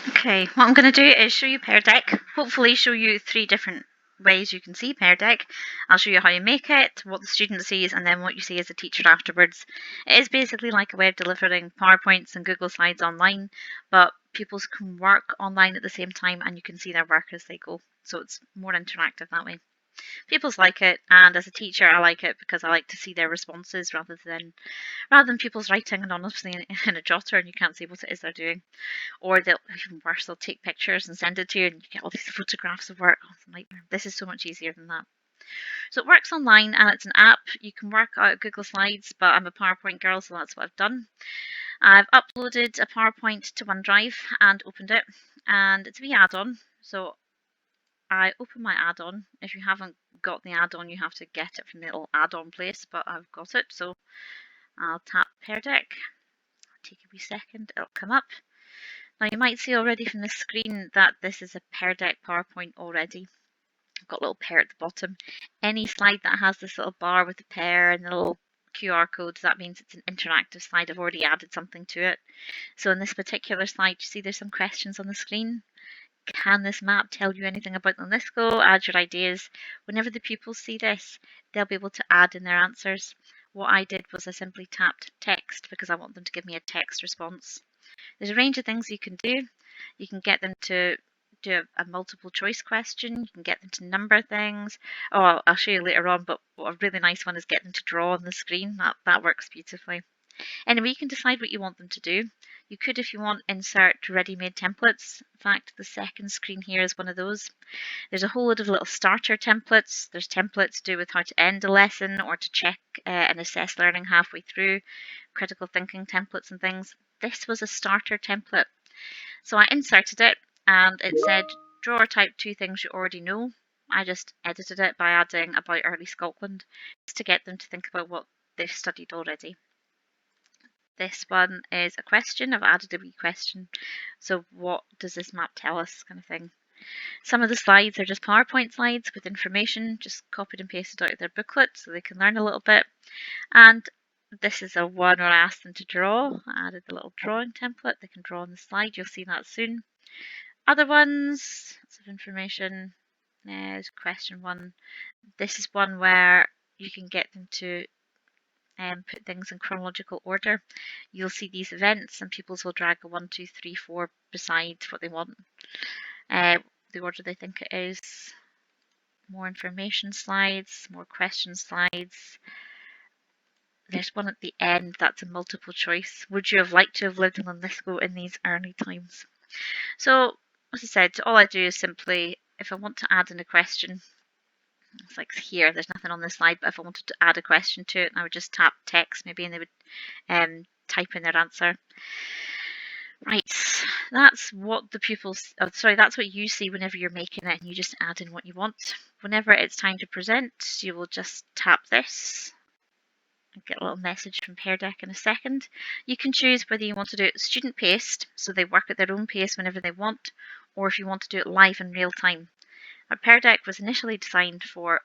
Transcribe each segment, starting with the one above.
Okay, what I'm going to do is show you Peardeck, hopefully show you 3 different ways you can see Peardeck. I'll show you how you make it, what the student sees, and then what you see as a teacher afterwards. It is basically like a way of delivering PowerPoints and Google Slides online, but pupils can work online at the same time and you can see their work as they go. So it's more interactive that way. Pupils like it, and as a teacher I like it because I like to see their responses rather than pupils writing anonymously in a jotter and you can't see what it is they're doing. Or they'll, even worse, they'll take pictures and send it to you and you get all these photographs of work. Oh, it's a nightmare. This is so much easier than that. So it works online and it's an app. You can work out Google Slides, but I'm a PowerPoint girl, so that's what I've done. I've uploaded a PowerPoint to OneDrive and opened it, and it's a wee add-on. So I open my add-on. If you haven't got the add-on, you have to get it from the little add-on place, but I've got it. So I'll tap Peardeck. Take a wee second, it'll come up. Now you might see already from the screen that this is a Peardeck PowerPoint already. I've got a little pear at the bottom. Any slide that has this little bar with the pear and the little QR codes, that means it's an interactive slide. I've already added something to it. So in this particular slide, you see there's some questions on the screen. Can this map tell you anything about UNESCO? Add your ideas. Whenever the pupils see this, they'll be able to add in their answers. What I did was I simply tapped text because I want them to give me a text response. There's a range of things you can do. You can get them to do a multiple choice question. You can get them to number things. Oh, I'll show you later on, but a really nice one is get them to draw on the screen. That works beautifully. Anyway, you can decide what you want them to do. You could, if you want, insert ready-made templates. In fact, the second screen here is one of those. There's a whole load of little starter templates. There's templates to do with how to end a lesson or to check and assess learning halfway through, critical thinking templates and things. This was a starter template. So I inserted it and it said, draw or type 2 things you already know. I just edited it by adding about early Scotland just to get them to think about what they've studied already. This one is a question. I've added a wee question. So what does this map tell us, kind of thing. Some of the slides are just PowerPoint slides with information, just copied and pasted out of their booklet so they can learn a little bit. And this is a one where I asked them to draw. I added the little drawing template. They can draw on the slide. You'll see that soon. Other ones, lots of information. There's question one. This is one where you can get them to put things in chronological order. You'll see these events and pupils will drag a 1, 2, 3, 4 beside what they want, the order they think it is. More information slides, more question slides. There's one at the end that's a multiple choice. Would you have liked to have lived in UNESCO in these early times? So, as I said, all I do is simply, if I want to add in a question, it's like here, there's nothing on this slide, but if I wanted to add a question to it, I would just tap text maybe and they would type in their answer. Right, that's what the pupils, that's what you see whenever you're making it and you just add in what you want. Whenever it's time to present, you will just tap this and get a little message from Peardeck in a second. You can choose whether you want to do it student paced, so they work at their own pace whenever they want, or if you want to do it live in real time. Peardeck was initially designed for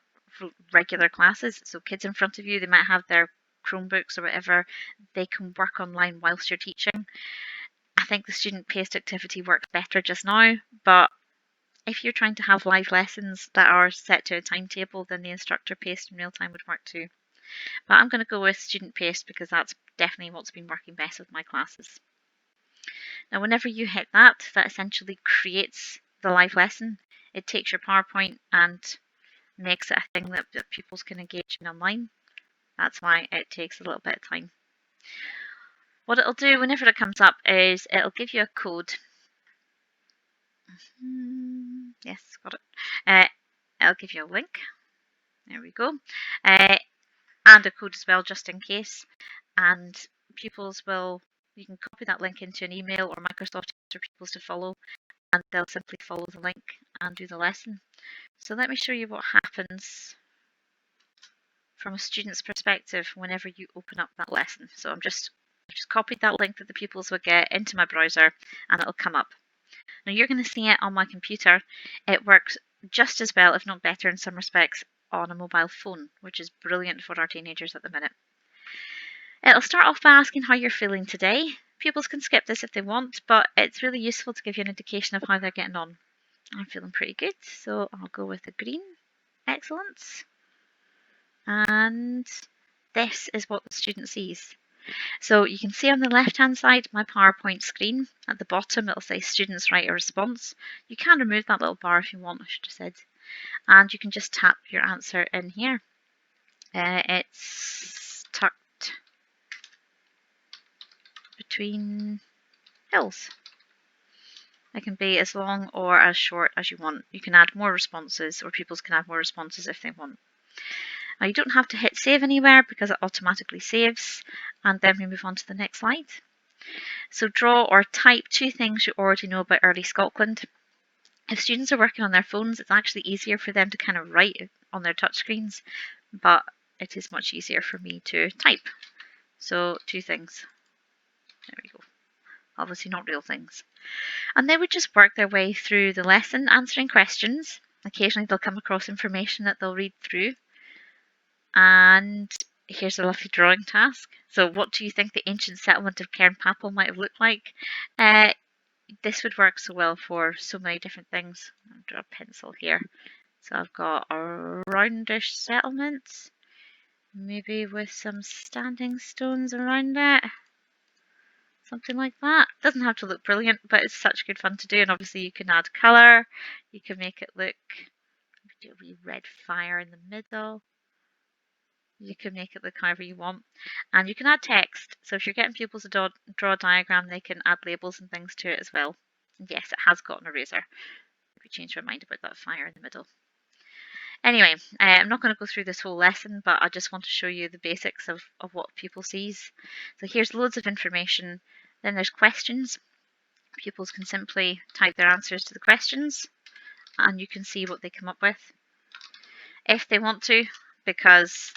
regular classes, so kids in front of you, they might have their Chromebooks or whatever, they can work online whilst you're teaching. I think the student-paced activity works better just now, but if you're trying to have live lessons that are set to a timetable, then the instructor-paced in real time would work too. But I'm going to go with student-paced because that's definitely what's been working best with my classes. Now, whenever you hit that, that essentially creates the live lesson. It takes your PowerPoint and makes it a thing that pupils can engage in online. That's why it takes a little bit of time. What it'll do whenever it comes up is it'll give you a code. Yes, got it. It'll give you a link. There we go. And a code as well, just in case. And pupils will, you can copy that link into an email or Microsoft Teams for pupils to follow, and they'll simply follow the link and do the lesson. So let me show you what happens from a student's perspective whenever you open up that lesson. So I've just copied that link that the pupils will get into my browser and it'll come up. Now you're going to see it on my computer. It works just as well, if not better in some respects, on a mobile phone, which is brilliant for our teenagers at the minute. It'll start off by asking how you're feeling today. pupils can skip this if they want, but it's really useful to give you an indication of how they're getting on. I'm feeling pretty good, so I'll go with the green. Excellent. And this is what the student sees. So you can see on the left-hand side my PowerPoint screen. At the bottom it'll say students write a response. You can remove that little bar if you want, I should have said. And you can just tap your answer in here. It's tucked between hills. It can be as long or as short as you want. You can add more responses, or pupils can add more responses if they want. Now you don't have to hit save anywhere because it automatically saves, and then we move on to the next slide. So draw or type 2 things you already know about early Scotland. If students are working on their phones, it's actually easier for them to kind of write on their touchscreens, but it is much easier for me to type. So 2 things. There we go. Obviously not real things. And they would just work their way through the lesson answering questions. Occasionally they'll come across information that they'll read through. And here's a lovely drawing task. So what do you think the ancient settlement of Cairnpapel might have looked like? This would work so well for so many different things. I'll draw a pencil here. So I've got a roundish settlement, maybe with some standing stones around it. Something like that. Doesn't have to look brilliant, but it's such good fun to do. And obviously you can add colour. You can make it look, do a wee red fire in the middle. You can make it look however you want. And you can add text. So if you're getting pupils to draw a diagram, they can add labels and things to it as well. And yes, it has got an eraser. Maybe change my mind about that fire in the middle. Anyway, I'm not going to go through this whole lesson, but I just want to show you the basics of what pupil sees. So here's loads of information. Then there's questions. Pupils can simply type their answers to the questions, and you can see what they come up with. If they want to, because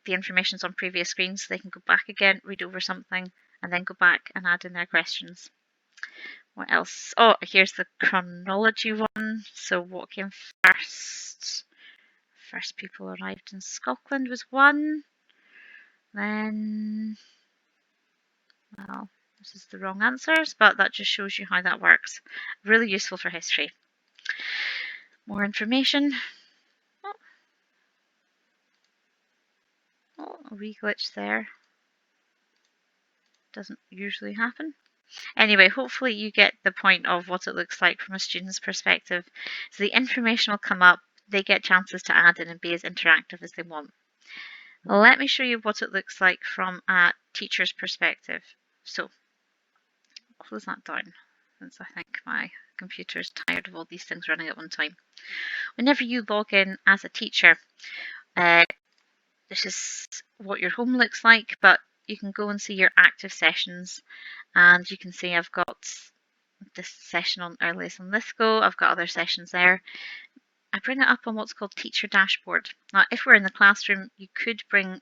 the information's on previous screens, they can go back again, read over something, and then go back and add in their questions. What else? Oh, here's the chronology one. So what came first? First people arrived in Scotland was 1. Then, well, this is the wrong answers, but that just shows you how that works. Really useful for history. More information. Oh, a wee glitch there. Doesn't usually happen. Anyway, hopefully you get the point of what it looks like from a student's perspective. So the information will come up, they get chances to add in and be as interactive as they want. Let me show you what it looks like from a teacher's perspective. So, I'll close that down, since I think my computer is tired of all these things running at one time. Whenever you log in as a teacher, this is what your home looks like, but you can go and see your active sessions, and you can see I've got this session on earliest on Lithgow, I've got other sessions there. I bring it up on what's called Teacher Dashboard. Now, if we're in the classroom, you could bring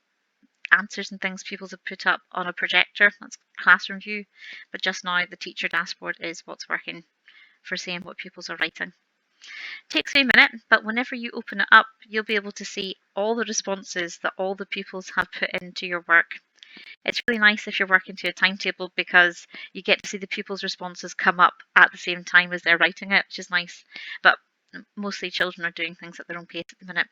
answers and things pupils have put up on a projector, that's classroom view, but just now the Teacher Dashboard is what's working for seeing what pupils are writing. Takes me a minute, but whenever you open it up, you'll be able to see all the responses that all the pupils have put into your work. It's really nice if you're working to a timetable because you get to see the pupils' responses come up at the same time as they're writing it, which is nice. But mostly children are doing things at their own pace at the minute.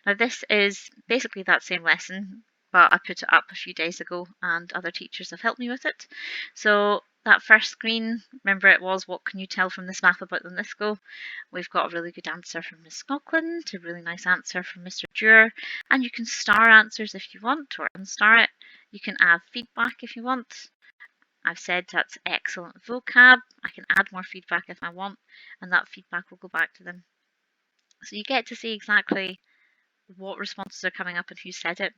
Now this is basically that same lesson, but I put it up a few days ago and other teachers have helped me with it. So that first screen, remember it was, what can you tell from this map about the Lithgow? We've got a really good answer from Miss Scotland, a really nice answer from Mr. Dewar, and you can star answers if you want, or unstar it. You can add feedback if you want. I've said that's excellent vocab. I can add more feedback if I want, and that feedback will go back to them. So you get to see exactly what responses are coming up and who said it.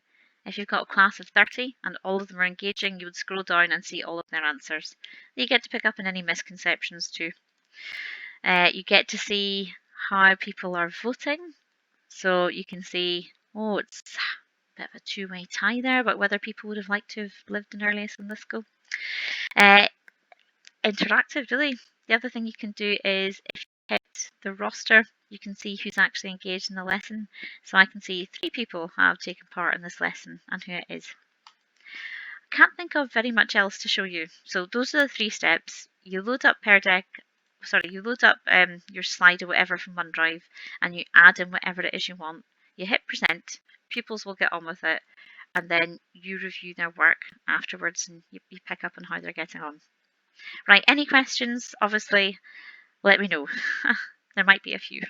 If you've got a class of 30 and all of them are engaging, you would scroll down and see all of their answers. You get to pick up on any misconceptions too. You get to see how people are voting. So you can see, oh, it's a bit of a two-way tie there, but whether people would have liked to have lived in earliest in Lithgow. Interactive, really. The other thing you can do is if you hit the roster, you can see who's actually engaged in the lesson. So I can see 3 people have taken part in this lesson and who it is. can't think of very much else to show you. So those are the 3 steps. You load up Peardeck, you load up your slide or whatever from OneDrive, and you add in whatever it is you want. You hit present, pupils will get on with it, and then you review their work afterwards and you pick up on how they're getting on. Right, any questions? Obviously, let me know. There might be a few.